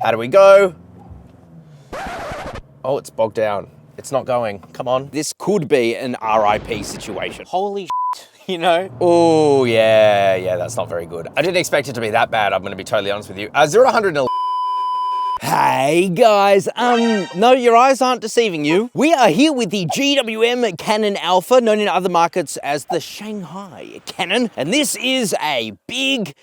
How do we go? Oh, it's bogged down. It's not going. Come on. This could be an RIP situation. Holy shit, you know? Oh, yeah, that's not very good. I didn't expect it to be that bad, I'm gonna be totally honest with you. 0 to 100 in Hey guys, no, your eyes aren't deceiving you. We are here with the GWM Cannon Alpha, known in other markets as the Shanghai Cannon, and this is a big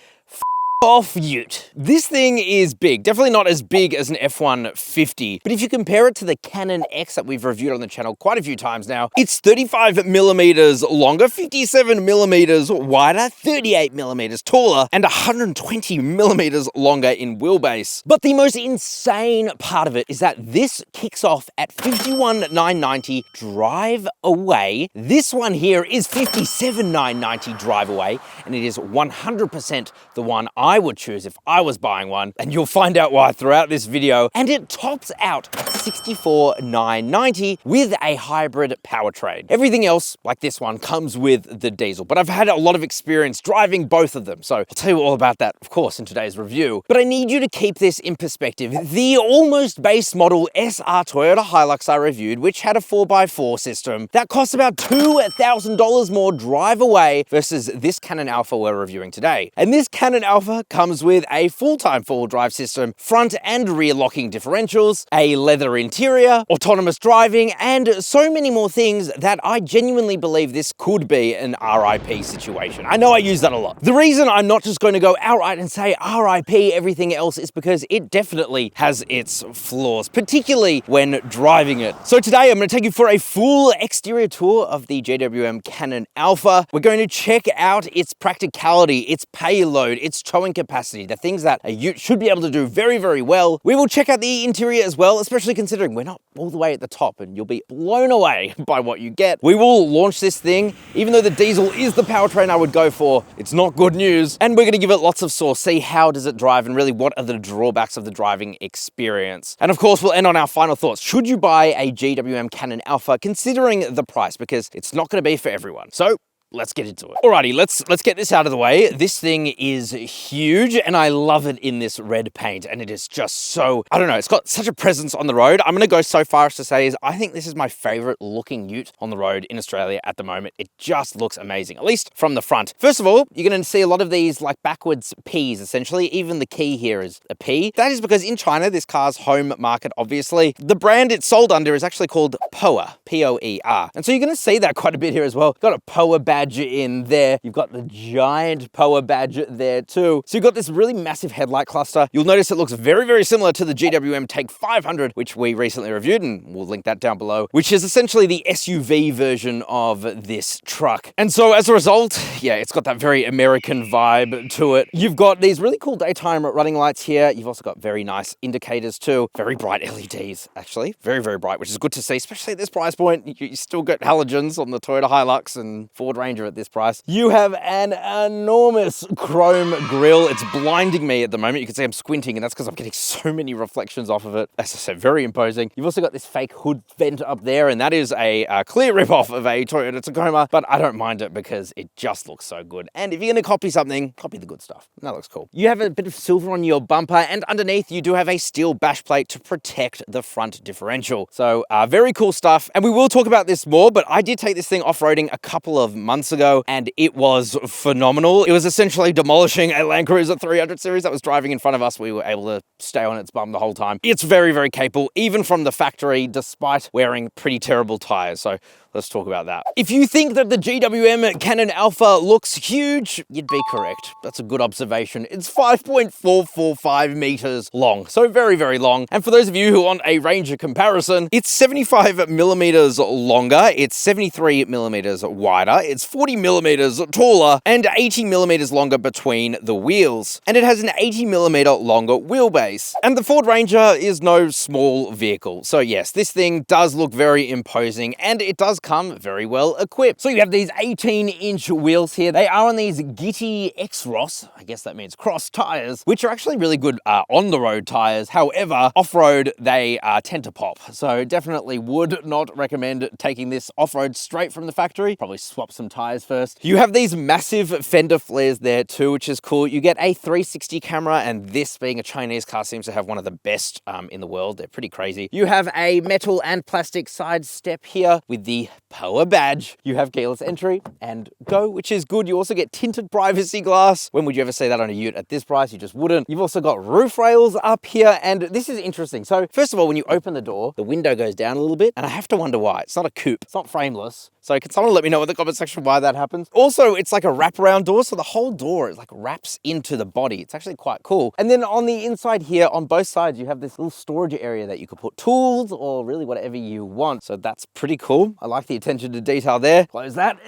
off ute. This thing is big, definitely not as big as an F-150, but if you compare it to the Cannon X that we've reviewed on the channel quite a few times now, it's 35 millimeters longer, 57 millimeters wider, 38 millimeters taller, and 120 millimeters longer in wheelbase. But the most insane part of it is that this kicks off at 51,990 drive away. This one here is 57,990 drive away, and it is 100% the one I would choose if I was buying one, and you'll find out why throughout this video. And it tops out 64,990 with a hybrid powertrain. Everything else, like this one, comes with the diesel, but I've had a lot of experience driving both of them, so I'll tell you all about that, of course, in today's review. But I need you to keep this in perspective. The almost base model SR Toyota HiLux I reviewed, which had a 4x4 system, that costs about $2,000 more drive away versus this Cannon Alpha we're reviewing today. And this Cannon Alpha comes with a full-time four-wheel drive system, front and rear locking differentials, a leather interior, autonomous driving, and so many more things that I genuinely believe this could be an RIP situation. I know I use that a lot. The reason I'm not just going to go outright and say RIP everything else is because it definitely has its flaws, particularly when driving it. So today I'm going to take you for a full exterior tour of the GWM Cannon Alpha. We're going to check out its practicality, its payload, its towing capacity, the things that a ute should be able to do very, very well. We will check out the interior as well, especially considering we're not all the way at the top, and you'll be blown away by what you get. We will launch this thing, even though the diesel is the powertrain I would go for. It's not good news, and we're going to give it lots of sauce, see how does it drive, and really what are the drawbacks of the driving experience. And of course, we'll end on our final thoughts. Should you buy a GWM Cannon Alpha, considering the price, because it's not going to be for everyone. So let's get into it. Alrighty, let's get this out of the way. This thing is huge, and I love it in this red paint, and it is just so, I don't know, it's got such a presence on the road. I'm gonna go so far as to say is I think this is my favorite looking ute on the road in Australia at the moment. It just looks amazing, at least from the front. First of all, you're gonna see a lot of these like backwards Ps, essentially. Even the key here is a P. That is because in China, this car's home market, obviously, the brand it's sold under is actually called POER, P-O-E-R. And so you're gonna see that quite a bit here as well. Got a POER badge in there. You've got the giant POER badge there too. So you've got this really massive headlight cluster. You'll notice it looks very, very similar to the GWM Take 500, which we recently reviewed, and we'll link that down below, which is essentially the SUV version of this truck. And so as a result, yeah, it's got that very American vibe to it. You've got these really cool daytime running lights here. You've also got very nice indicators too. Very bright LEDs, actually. Very, very bright, which is good to see, especially at this price point. You still get halogens on the Toyota HiLux and Ford Ranger at this price. You have an enormous chrome grille. It's blinding me at the moment. You can see I'm squinting, and that's because I'm getting so many reflections off of it. As I said, very imposing. You've also got this fake hood vent up there, and that is a clear rip-off of a Toyota Tacoma, but I don't mind it because it just looks so good. And if you're going to copy something, copy the good stuff. That looks cool. You have a bit of silver on your bumper, and underneath you do have a steel bash plate to protect the front differential. So very cool stuff. And we will talk about this more, but I did take this thing off-roading a couple of months ago, and it was phenomenal. It was essentially demolishing a Land Cruiser 300 series that was driving in front of us. We were able to stay on its bum the whole time. It's very, very capable, even from the factory, despite wearing pretty terrible tires. So let's talk about that. If you think that the GWM Cannon Alpha looks huge, you'd be correct. That's a good observation. It's 5.445 meters long, so very, very long. And for those of you who want a Ranger comparison, it's 75 millimeters longer, it's 73 millimeters wider, it's 40 millimeters taller, and 80 millimeters longer between the wheels. And it has an 80 millimeter longer wheelbase. And the Ford Ranger is no small vehicle. So yes, this thing does look very imposing, and it does come very well equipped. So you have these 18-inch wheels here. They are on these Gitti X-Ross, I guess that means cross tires, which are actually really good on-the-road tires. However, off-road, they tend to pop. So definitely would not recommend taking this off-road straight from the factory. Probably swap some tires first. You have these massive fender flares there too, which is cool. You get a 360 camera, and this being a Chinese car seems to have one of the best in the world. They're pretty crazy. You have a metal and plastic side step here with the power badge. You have keyless entry and go, which is good. You also get tinted privacy glass. When would you ever see that on a Ute at this price? You just wouldn't. You've also got roof rails up here, and this is interesting. So first of all, when you open the door, the window goes down a little bit, and I have to wonder why. It's not a coupe. It's not frameless. So can someone let me know in the comment section why that happens? Also, it's like a wraparound door, so the whole door is like wraps into the body. It's actually quite cool. And then on the inside here, on both sides, you have this little storage area that you could put tools or really whatever you want. So that's pretty cool. I like the attention to detail there. Close that.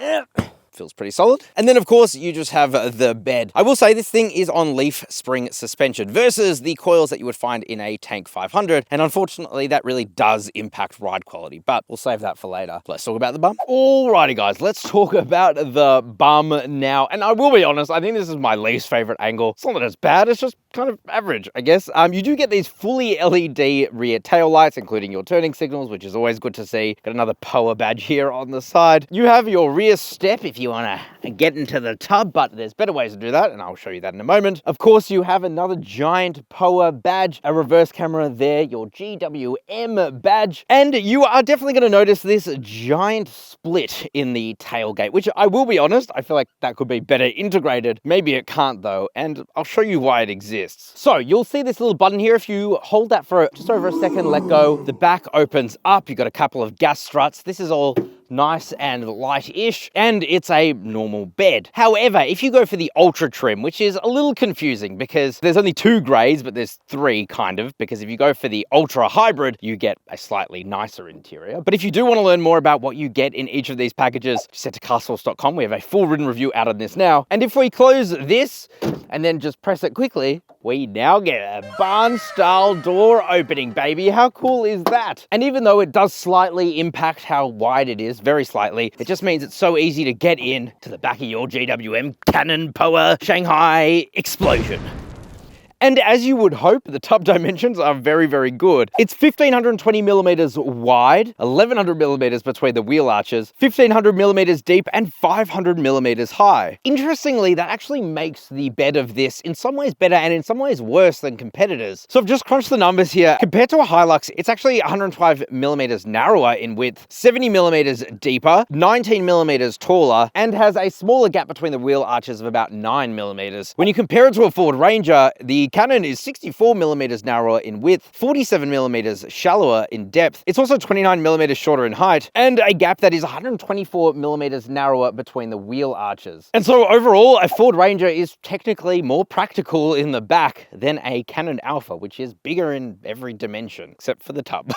Feels pretty solid. And then of course you just have the bed. I will say this thing is on leaf spring suspension versus the coils that you would find in a Tank 500. And unfortunately that really does impact ride quality, but we'll save that for later. Let's talk about the bum. Alrighty guys, let's talk about the bum now. And I will be honest, I think this is my least favorite angle. It's not that it's bad, it's just kind of average, I guess. You do get these fully LED rear tail lights, including your turning signals, which is always good to see. Got another power badge here on the side. You have your rear step if you want to get into the tub, but there's better ways to do that, and I'll show you that in a moment. Of course, you have another giant power badge, a reverse camera there, your GWM badge, and you are definitely going to notice this giant split in the tailgate, which I will be honest, I feel like that could be better integrated. Maybe it can't though, and I'll show you why it exists. So you'll see this little button here. If you hold that for just over a second, let go, the back opens up. You've got a couple of gas struts. This is all nice and light-ish, and it's a normal bed. However, if you go for the ultra trim, which is a little confusing because there's only 2 grades, but there's 3 kind of, because if you go for the ultra hybrid, you get a slightly nicer interior. But if you do want to learn more about what you get in each of these packages, just head to carsauce.com. We have a full written review out on this now. And if we close this and then just press it quickly, we now get a barn-style door opening, baby. How cool is that? And even though it does slightly impact how wide it is, very slightly, it just means it's so easy to get in to the back of your GWM Cannon Power Shanghai explosion. And as you would hope, the tub dimensions are very, very good. It's 1,520 millimeters wide, 1,100 millimeters between the wheel arches, 1,500 millimeters deep, and 500 millimeters high. Interestingly, that actually makes the bed of this in some ways better and in some ways worse than competitors. So I've just crunched the numbers here. Compared to a HiLux, it's actually 105 millimeters narrower in width, 70 millimeters deeper, 19 millimeters taller, and has a smaller gap between the wheel arches of about 9 millimeters. When you compare it to a Ford Ranger, the Cannon is 64 millimeters narrower in width, 47 millimeters shallower in depth. It's also 29 millimeters shorter in height, and a gap that is 124 millimeters narrower between the wheel arches. And so overall, a Ford Ranger is technically more practical in the back than a Cannon Alpha, which is bigger in every dimension, except for the tub.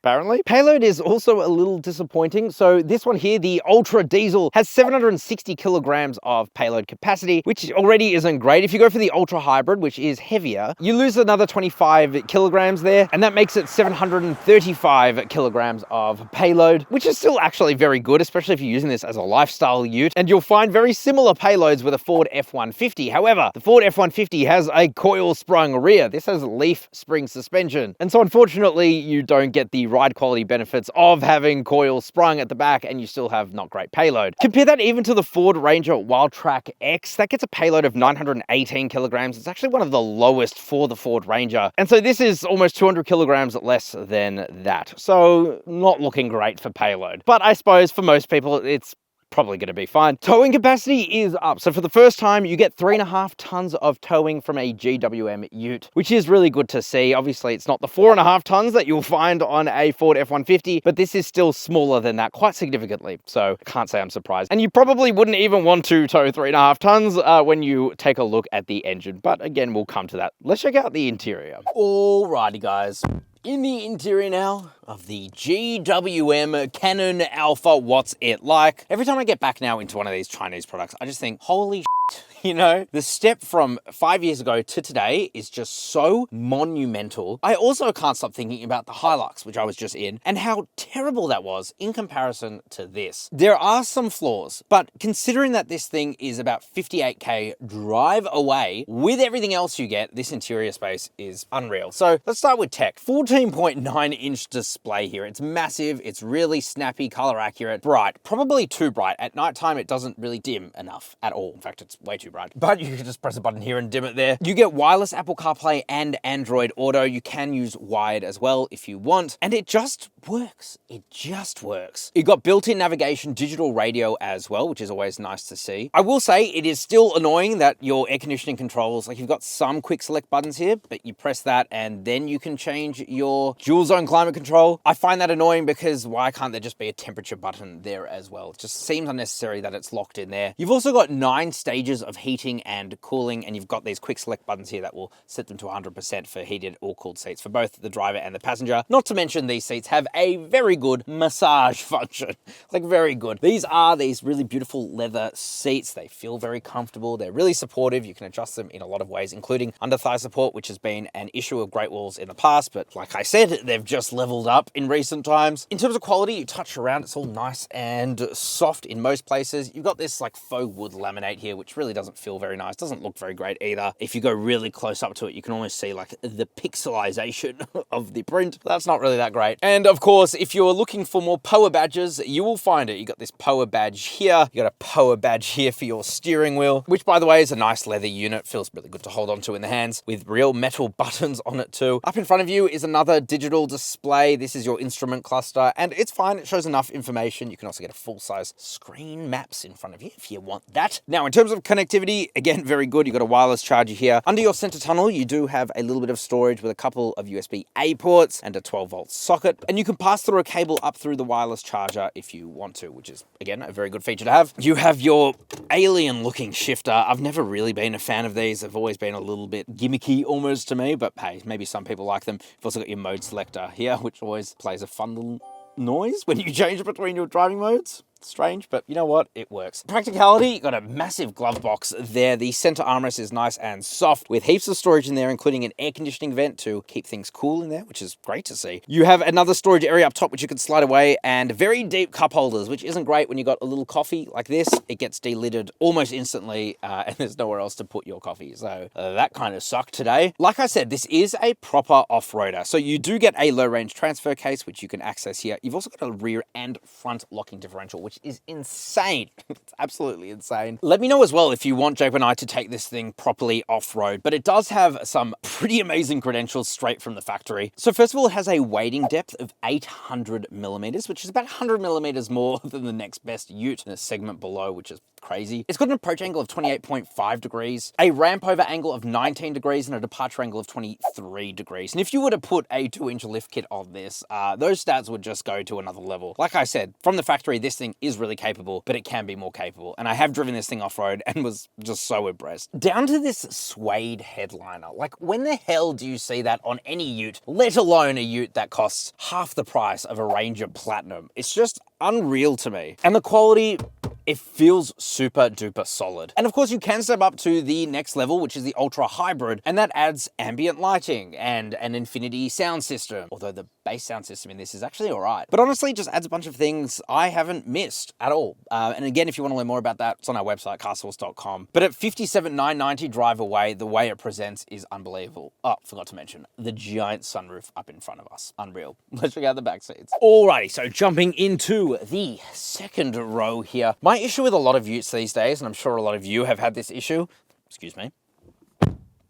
Apparently. Payload is also a little disappointing. So this one here, the Ultra Diesel, has 760 kilograms of payload capacity, which already isn't great. If you go for the Ultra Hybrid, which is heavier, you lose another 25 kilograms there, and that makes it 735 kilograms of payload, which is still actually very good, especially if you're using this as a lifestyle ute. And you'll find very similar payloads with a Ford F-150. However, the Ford F-150 has a coil-sprung rear. This has leaf spring suspension. And so unfortunately, you don't get the ride quality benefits of having coil sprung at the back, and you still have not great payload. Compare that even to the Ford Ranger Wildtrak X. That gets a payload of 918 kilograms. It's actually one of the lowest for the Ford Ranger. And so this is almost 200 kilograms less than that. So not looking great for payload. But I suppose for most people, it's probably going to be fine. Towing capacity is up. So for the first time, you get 3.5 tons of towing from a GWM Ute, which is really good to see. Obviously, it's not the 4.5 tons that you'll find on a Ford F-150, but this is still smaller than that quite significantly. So I can't say I'm surprised. And you probably wouldn't even want to tow 3.5 tons when you take a look at the engine. But again, we'll come to that. Let's check out the interior. Alrighty, guys. In the interior now of the GWM Cannon Alpha, what's it like? Every time I get back now into one of these Chinese products, I just think, holy You know, the step from 5 years ago to today is just so monumental. I also can't stop thinking about the HiLux, which I was just in, and how terrible that was in comparison to this. There are some flaws, but considering that this thing is about 58K drive away, with everything else you get, this interior space is unreal. So let's start with tech. 14.9-inch display here. It's massive, it's really snappy, color accurate, bright, probably too bright. At nighttime, it doesn't really dim enough at all. In fact, it's way too bright. But you can just press a button here and dim it there. You get wireless Apple CarPlay and Android Auto. You can use wired as well if you want. And it just works. It just works. You've got built-in navigation, digital radio as well, which is always nice to see. I will say it is still annoying that your air conditioning controls, like you've got some quick select buttons here, but you press that and then you can change your dual zone climate control. I find that annoying because why can't there just be a temperature button there as well? It just seems unnecessary that it's locked in there. You've also got 9 stages of heating and cooling, and you've got these quick select buttons here that will set them to 100% for heated or cooled seats for both the driver and the passenger. Not to mention these seats have a very good massage function, like very good. These are these really beautiful leather seats. They feel very comfortable. They're really supportive. You can adjust them in a lot of ways, including under thigh support, which has been an issue of Great Walls in the past, but like I said, they've just leveled up in recent times. In terms of quality, you touch around, it's all nice and soft in most places. You've got this like faux wood laminate here, which really doesn't feel very nice. Doesn't look very great either. If you go really close up to it, you can almost see like the pixelization of the print. That's not really that great. And of course, if you're looking for more POA badges, you will find it. You got this POA badge here. You got a POA badge here for your steering wheel, which by the way is a nice leather unit. Feels really good to hold onto in the hands with real metal buttons on it too. Up in front of you is another digital display. This is your instrument cluster and it's fine. It shows enough information. You can also get a full-size screen maps in front of you if you want that. Now, in terms of connectivity, again, very good. You've got a wireless charger here. Under your center tunnel, you do have a little bit of storage with a couple of USB-A ports and a 12-volt socket. And you can pass through a cable up through the wireless charger if you want to, which is, again, a very good feature to have. You have your alien-looking shifter. I've never really been a fan of these. They've always been a little bit gimmicky almost to me, but hey, maybe some people like them. You've also got your mode selector here, which always plays a fun little noise when you change between your driving modes. Strange, but you know what? It works. Practicality, you got a massive glove box there. The center armrest is nice and soft with heaps of storage in there, including an air conditioning vent to keep things cool in there, which is great to see. You have another storage area up top, which you can slide away, and very deep cup holders, which isn't great when you got a little coffee like this. It gets delidded almost instantly, and there's nowhere else to put your coffee. So that kind of sucked today. Like I said, this is a proper off-roader. So you do get a low range transfer case, which you can access here. You've also got a rear and front locking differential, which is insane. It's absolutely insane. Let me know as well if you want Jake and I to take this thing properly off-road, but it does have some pretty amazing credentials straight from the factory. So first of all, it has a wading depth of 800 millimeters, which is about 100 millimeters more than the next best Ute in the segment below, which is crazy. It's got an approach angle of 28.5 degrees, a ramp over angle of 19 degrees, and a departure angle of 23 degrees. And if you were to put a 2-inch lift kit on this, those stats would just go to another level. Like I said, from the factory, this thing is really capable, but it can be more capable. And I have driven this thing off-road and was just so impressed. Down to this suede headliner. Like, when the hell do you see that on any Ute, let alone a Ute that costs half the price of a Ranger Platinum? It's just unreal to me. And the quality, it feels super duper solid. And of course you can step up to the next level, which is the Ultra Hybrid, and that adds ambient lighting and an infinity sound system. Although the bass sound system in this is actually all right. But honestly, it just adds a bunch of things I haven't missed at all. And again, if you want to learn more about that, it's on our website, CarSauce.com. But at $57,990 drive away, the way it presents is unbelievable. Oh, forgot to mention, the giant sunroof up in front of us. Unreal. Let's check out the back seats. Alrighty, so jumping into the second row here. My issue with a lot of Utes these days, and I'm sure a lot of you have had this issue, excuse me,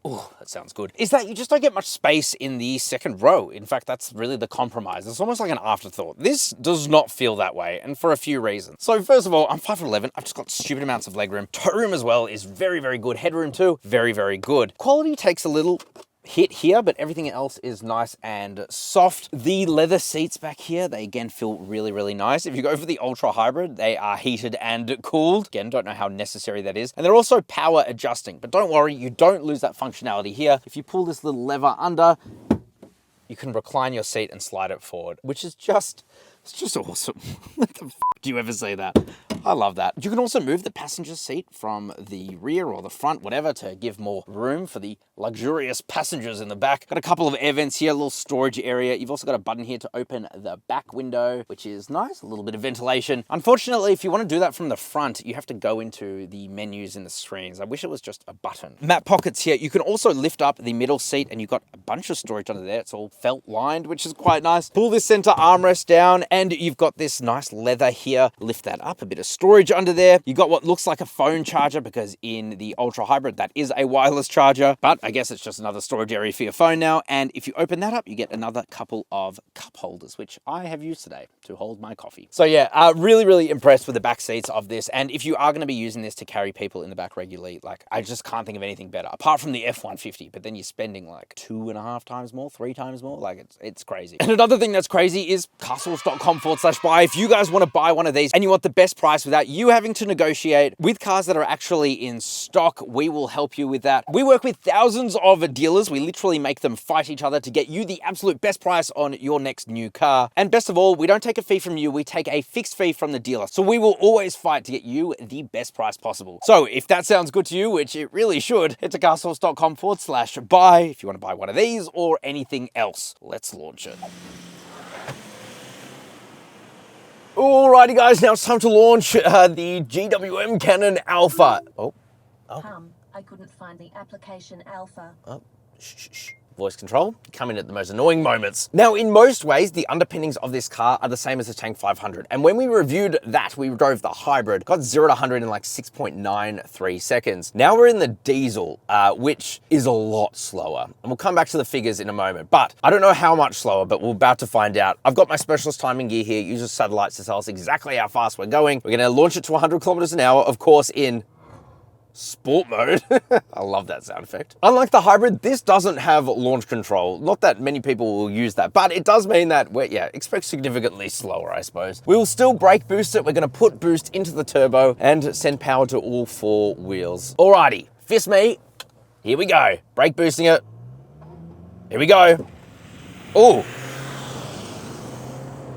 oh, that sounds good, is that you just don't get much space in the second row. In fact, that's really the compromise. It's almost like an afterthought. This does not feel that way, and for a few reasons. So first of all, I'm 5'11". I've just got stupid amounts of legroom. Toe room as well is very, very good. Headroom too, very, very good. Quality takes a little hit here, but everything else is nice and soft. The leather seats back here, they again feel really, really nice. If you go for the Ultra Hybrid, they are heated and cooled. Again, don't know how necessary that is. And they're also power adjusting, but don't worry, you don't lose that functionality here. If you pull this little lever under, you can recline your seat and slide it forward, which is just, it's just awesome. What the f do you ever see that? I love that. You can also move the passenger seat from the rear or the front, whatever, to give more room for the luxurious passengers in the back. Got a couple of air vents here, a little storage area. You've also got a button here to open the back window, which is nice, a little bit of ventilation. Unfortunately, if you want to do that from the front, you have to go into the menus in the screens. I wish it was just a button. Map pockets here. You can also lift up the middle seat and you've got a bunch of storage under there. It's all felt lined, which is quite nice. Pull this center armrest down and you've got this nice leather here. Lift that up, a bit of storage under there. You've got what looks like a phone charger because in the Ultra Hybrid, that is a wireless charger, but I guess it's just another storage area for your phone now. And if you open that up, you get another couple of cup holders, which I have used today to hold my coffee. So yeah, really impressed with the back seats of this. And if you are going to be using this to carry people in the back regularly, like I just can't think of anything better apart from the F-150, but then you're spending like 2.5 times more, 3 times more. Like it's crazy. And another thing that's crazy is carsauce.com/buy. If you guys want to buy one of these and you want the best price without you having to negotiate with cars that are actually in stock, we will help you with that. We work with thousands of dealers. We literally make them fight each other to get you the absolute best price on your next new car. And best of all, we don't take a fee from you. We take a fixed fee from the dealer. So we will always fight to get you the best price possible. So if that sounds good to you, which it really should, head to carsauce.com/buy if you want to buy one of these or anything else. Let's launch it. Alrighty guys, now it's time to launch the GWM Cannon Alpha. I couldn't find the application Alpha. Shh. Voice control, come in at the most annoying moments. Now, in most ways, the underpinnings of this car are the same as the Tank 500. And when we reviewed that, we drove the hybrid, got 0 to 100 in like 6.93 seconds. Now we're in the diesel, which is a lot slower. And we'll come back to the figures in a moment, but I don't know how much slower, but we're about to find out. I've got my specialist timing gear here, uses satellites to tell us exactly how fast we're going. We're gonna launch it to 100 kilometers an hour, of course, in sport mode. I love that sound effect. Unlike the hybrid, this doesn't have launch control. Not that many people will use that, but it does mean that expect significantly slower, I suppose. We will still brake boost it. We're gonna put boost into the turbo and send power to all 4 wheels. Alrighty, fist me. Here we go. Brake boosting it. Here we go. Oh,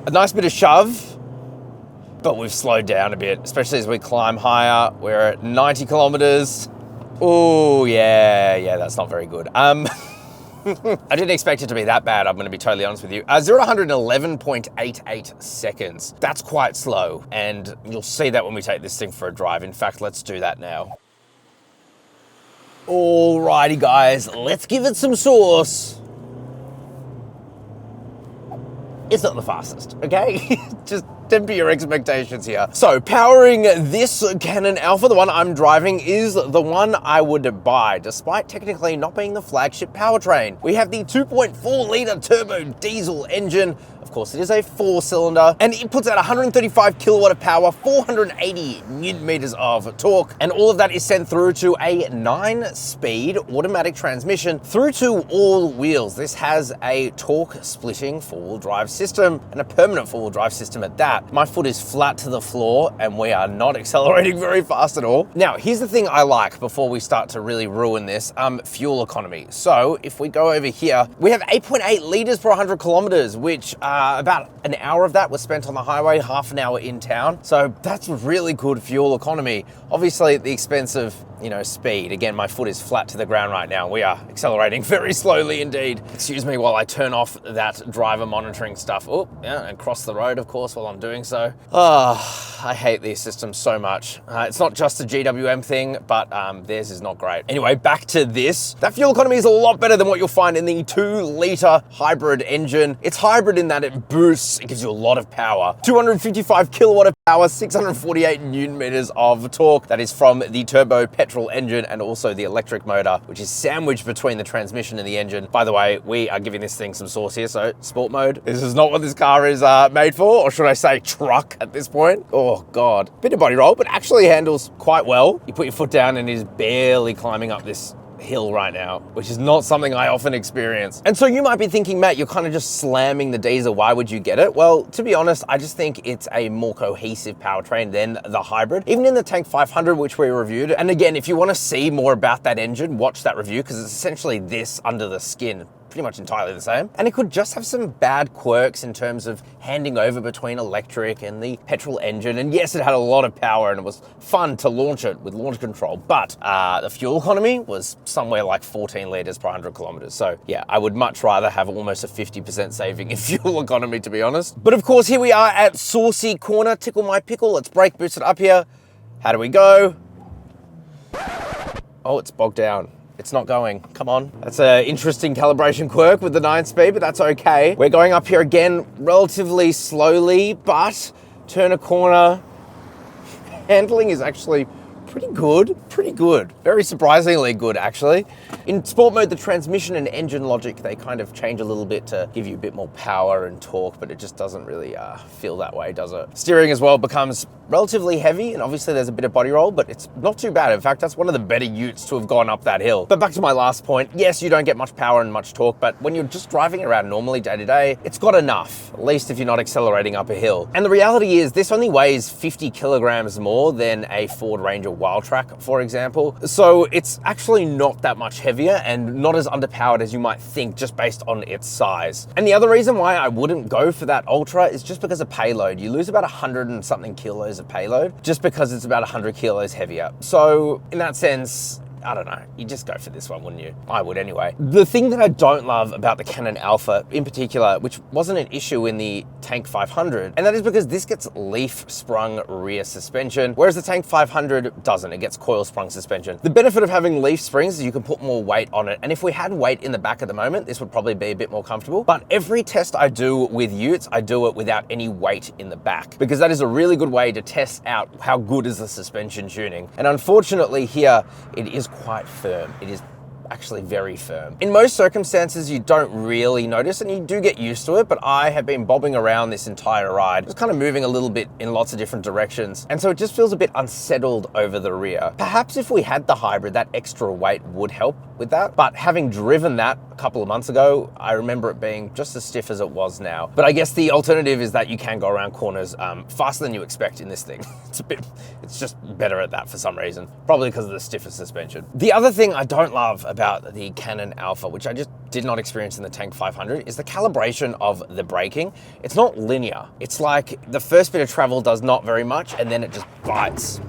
a nice bit of shove. But we've slowed down a bit, especially as we climb higher. We're at 90 kilometers. Oh, yeah, that's not very good. I didn't expect it to be that bad, I'm gonna be totally honest with you. 0 to 111.88 seconds. That's quite slow, and you'll see that when we take this thing for a drive. In fact, let's do that now. Alrighty, guys, let's give it some sauce. It's not the fastest, okay? Just temper your expectations here. So powering this Cannon Alpha, the one I'm driving, is the one I would buy, despite technically not being the flagship powertrain. We have the 2.4 litre turbo diesel engine. Of course, it is a 4-cylinder, and it puts out 135 kilowatt of power, 480 newton meters of torque, and all of that is sent through to a 9-speed automatic transmission through to all wheels. This has a torque splitting 4-wheel drive system, and a permanent 4-wheel drive system at that. My foot is flat to the floor, and we are not accelerating very fast at all. Now, here's the thing I like before we start to really ruin this, fuel economy. So if we go over here, we have 8.8 liters per 100 kilometers, which about an hour of that was spent on the highway, half an hour in town. So that's really good fuel economy. Obviously at the expense of, speed. Again, my foot is flat to the ground right now. We are accelerating very slowly indeed. Excuse me while I turn off that driver monitoring stuff. Oh, yeah, and cross the road, of course, while I'm doing so. I hate these systems so much. It's not just a GWM thing, but theirs is not great. Anyway, back to this. That fuel economy is a lot better than what you'll find in the 2-litre hybrid engine. It's hybrid in that it boosts, it gives you a lot of power. 255 kilowatt of power, 648 newton meters of torque. That is from the Turbo-Petrol engine and also the electric motor, which is sandwiched between the transmission and the engine. By the way, we are giving this thing some sauce here, so sport mode. This is not what this car is made for, or should I say truck at this point. Oh God, bit of body roll, but actually handles quite well. You put your foot down and it is barely climbing up this hill right now, which is not something I often experience. And so you might be thinking, Matt, you're kind of just slamming the diesel. Why would you get it? Well, to be honest, I just think it's a more cohesive powertrain than the hybrid. Even in the Tank 500, which we reviewed. And again, if you want to see more about that engine, watch that review because it's essentially this under the skin. pretty much entirely the same. And it could just have some bad quirks in terms of handing over between electric and the petrol engine. And yes, it had a lot of power and it was fun to launch it with launch control, but the fuel economy was somewhere like 14 litres per 100 kilometres. So yeah, I would much rather have almost a 50% saving in fuel economy, to be honest. But of course, here we are at Saucy Corner, Tickle My Pickle. Let's brake boost it up here. How do we go? Oh, it's bogged down. It's not going. Come on. That's an interesting calibration quirk with the 9-speed, but that's okay. We're going up here again relatively slowly, but turn a corner. Handling is actually pretty good. Very surprisingly good, actually. In sport mode, the transmission and engine logic, they kind of change a little bit to give you a bit more power and torque, but it just doesn't really feel that way, does it? Steering as well becomes relatively heavy, and obviously there's a bit of body roll, but it's not too bad. In fact, that's one of the better Utes to have gone up that hill. But back to my last point, yes, you don't get much power and much torque, but when you're just driving around normally day to day, it's got enough, at least if you're not accelerating up a hill. And the reality is this only weighs 50 kilograms more than a Ford Ranger Wildtrak, for example. So it's actually not that much heavier and not as underpowered as you might think just based on its size. And the other reason why I wouldn't go for that Ultra is just because of payload. You lose about 100 and something kilos of payload just because it's about 100 kilos heavier. So in that sense, I don't know, you just go for this one, wouldn't you? I would anyway. The thing that I don't love about the Cannon Alpha in particular, which wasn't an issue in the Tank 500, and that is because this gets leaf-sprung rear suspension, whereas the Tank 500 doesn't. It gets coil-sprung suspension. The benefit of having leaf springs is you can put more weight on it, and if we had weight in the back at the moment, this would probably be a bit more comfortable. But every test I do with Utes, I do it without any weight in the back, because that is a really good way to test out how good is the suspension tuning. And unfortunately here, it is quite firm. It is actually very firm. In most circumstances, you don't really notice and you do get used to it, but I have been bobbing around this entire ride, just kind of moving a little bit in lots of different directions. And so it just feels a bit unsettled over the rear. Perhaps if we had the hybrid, that extra weight would help with that. But having driven that a couple of months ago, I remember it being just as stiff as it was now. But I guess the alternative is that you can go around corners faster than you expect in this thing. It's just better at that for some reason, probably because of the stiffer suspension. The other thing I don't love about the Cannon Alpha, which I just did not experience in the Tank 500, is the calibration of the braking. It's not linear. It's like the first bit of travel does not very much and then it just bites.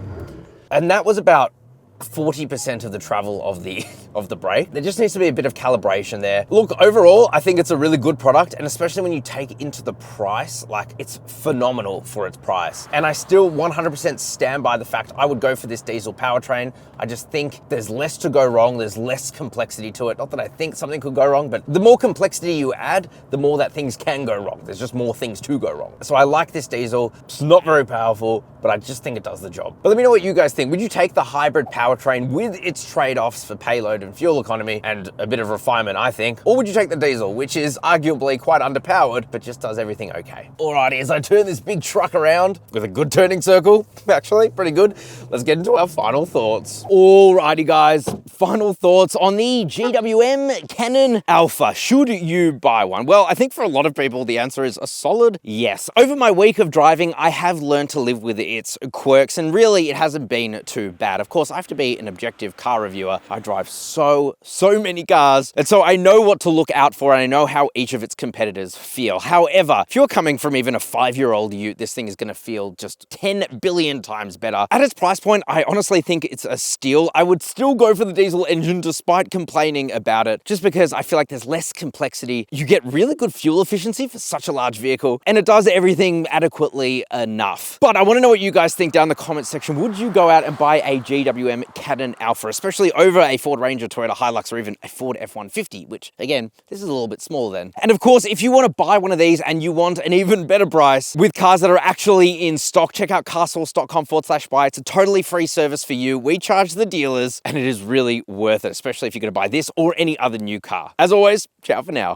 And that was about 40% of the travel of the brake. There just needs to be a bit of calibration there. Look, overall, I think it's a really good product, and especially when you take into the price, like, it's phenomenal for its price. And I still 100% stand by the fact I would go for this diesel powertrain. I just think there's less to go wrong, there's less complexity to it. Not that I think something could go wrong, but the more complexity you add, the more that things can go wrong. There's just more things to go wrong. So I like this diesel. It's not very powerful, but I just think it does the job. But let me know what you guys think. Would you take the hybrid powertrain with its trade-offs for payload and fuel economy and a bit of refinement, I think? Or would you take the diesel, which is arguably quite underpowered, but just does everything okay? Alrighty, as I turn this big truck around with a good turning circle, actually, pretty good, let's get into our final thoughts. Alrighty, guys, final thoughts on the GWM Cannon Alpha. Should you buy one? Well, I think for a lot of people, the answer is a solid yes. Over my week of driving, I have learned to live with its quirks, and really, it hasn't been too bad. Of course, I have to be an objective car reviewer. I drive so many cars, and so I know what to look out for, and I know how each of its competitors feel. However, if you're coming from even a 5-year-old Ute, this thing is going to feel just 10 billion times better. At its price point, I honestly think it's a steal. I would still go for the diesel engine despite complaining about it, just because I feel like there's less complexity. You get really good fuel efficiency for such a large vehicle, and it does everything adequately enough. But I want to know what you guys think down in the comments section. Would you go out and buy a GWM Cannon Alpha, especially over a Ford Ranger, Toyota HiLux, or even a Ford F-150, which again, this is a little bit smaller then. And of course, if you want to buy one of these and you want an even better price with cars that are actually in stock, check out carsauce.com/buy. It's a totally free service for you. We charge the dealers, and it is really worth it, especially if you're going to buy this or any other new car. As always, ciao for now.